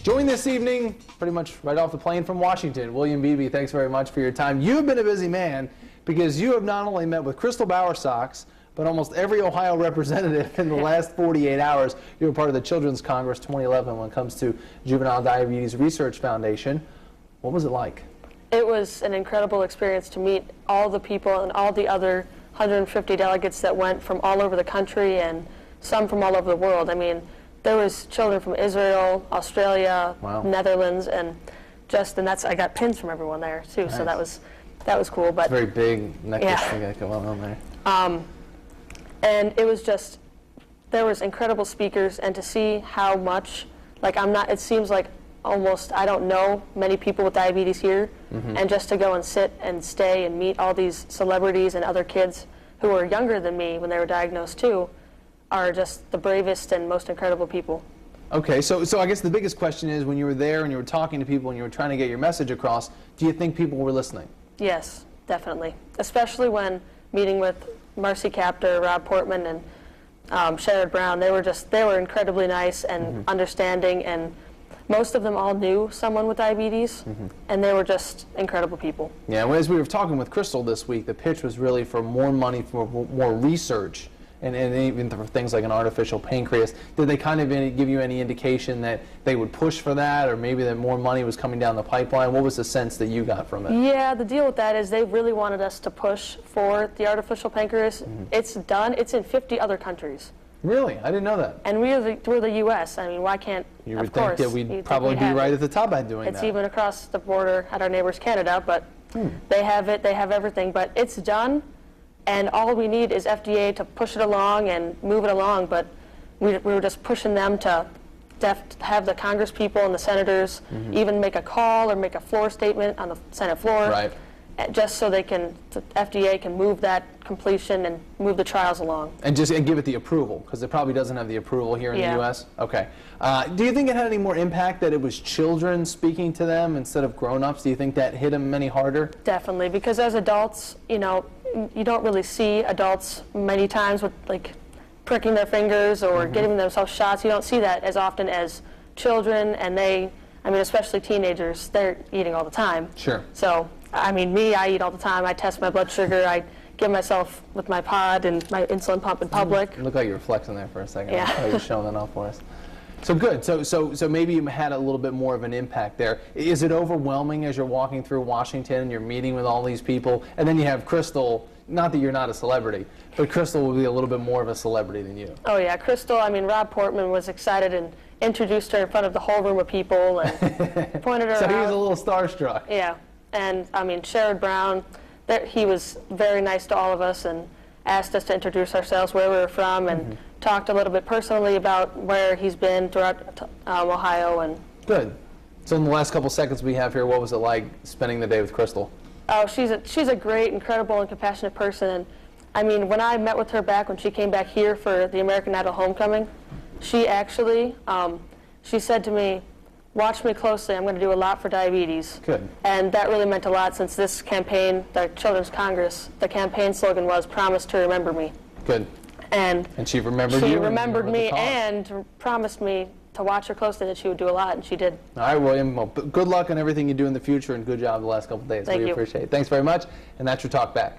Joined this evening, pretty much right off the plane from Washington, William Beebe, thanks very much for your time. You've been a busy man because you have not only met with Crystal Bowersox, but almost every Ohio representative in the last 48 hours. You were part of the Children's Congress 2011 when it comes to Juvenile Diabetes Research Foundation. What was it like? It was an incredible experience to meet all the people and all the other 150 delegates that went from all over the country and some from all over the world. I mean, there was children from Israel, Australia, wow, Netherlands, and that's I got pins from everyone there too. Nice. So that was cool. But it's very big necklace thing that going on there. And it was just, there was incredible speakers, and to see how much, like it seems like almost I don't know many people with diabetes here, and just to go and sit and stay and meet all these celebrities and other kids who were younger than me when they were diagnosed too, are just the bravest and most incredible people. Okay, so I guess the biggest question is, when you were there and you were talking to people and you were trying to get your message across, do you think people were listening? Yes, definitely. Especially when meeting with Marcy Kaptur, Rob Portman, and Sherrod Brown. They were incredibly nice and understanding, and most of them all knew someone with diabetes, and they were just incredible people. Yeah, well, as we were talking with Crystal this week, the pitch was really for more money, for more research, and even for things like an artificial pancreas. Did they kind of give you any indication that they would push for that, or maybe that more money was coming down the pipeline? What was the sense that you got from it? Yeah, the deal with that is they really wanted us to push for the artificial pancreas. It's done. It's in 50 other countries. Really? I didn't know that. And we're the U.S. I mean, why can't, you would think that we'd probably be right at the top at doing that. It's even across the border at our neighbors Canada, but they have it, they have everything. But it's done, and all we need is FDA to push it along and move it along. But we were just pushing them to have the Congress people and the senators even make a call or make a floor statement on the Senate floor. Right. Just so the FDA can move that completion and move the trials along. And give it the approval, because it probably doesn't have the approval here in the U.S.? Okay. Do you think it had any more impact that it was children speaking to them instead of grown-ups? Do you think that hit them any harder? Definitely, because as adults, you know, you don't really see adults many times with, like, pricking their fingers or giving themselves shots. You don't see that as often as children, and I mean, especially teenagers, they're eating all the time. Sure. So, I mean, I eat all the time. I test my blood sugar. I give myself with my pod and my insulin pump in public. You look like you were flexing there for a second. Yeah. I was showing that off for us. So good. So maybe you had a little bit more of an impact there. Is it overwhelming as you're walking through Washington and you're meeting with all these people, and then you have Crystal? Not that you're not a celebrity, but Crystal will be a little bit more of a celebrity than you. Oh yeah, Crystal. I mean, Rob Portman was excited and introduced her in front of the whole room of people and pointed her out. So he was a little starstruck. Yeah, and I mean, Sherrod Brown, he was very nice to all of us and asked us to introduce ourselves, where we were from, and talked a little bit personally about where he's been throughout Ohio. And good. So in the last couple seconds we have here, what was it like spending the day with Crystal? Oh, she's a great, incredible, and compassionate person. And I mean, when I met with her back when she came back here for the American Idol homecoming, she actually, she said to me, "Watch me closely. I'm going to do a lot for diabetes." Good. And that really meant a lot, since this campaign, the Children's Congress, the campaign slogan was "Promise to remember me." Good. And she remembered you. She remembered me and promised me to watch her closely, that she would do a lot, and she did. All right, William. Well, good luck on everything you do in the future, and good job the last couple of days. Thank you. We appreciate it. Thanks very much, and that's your talk back.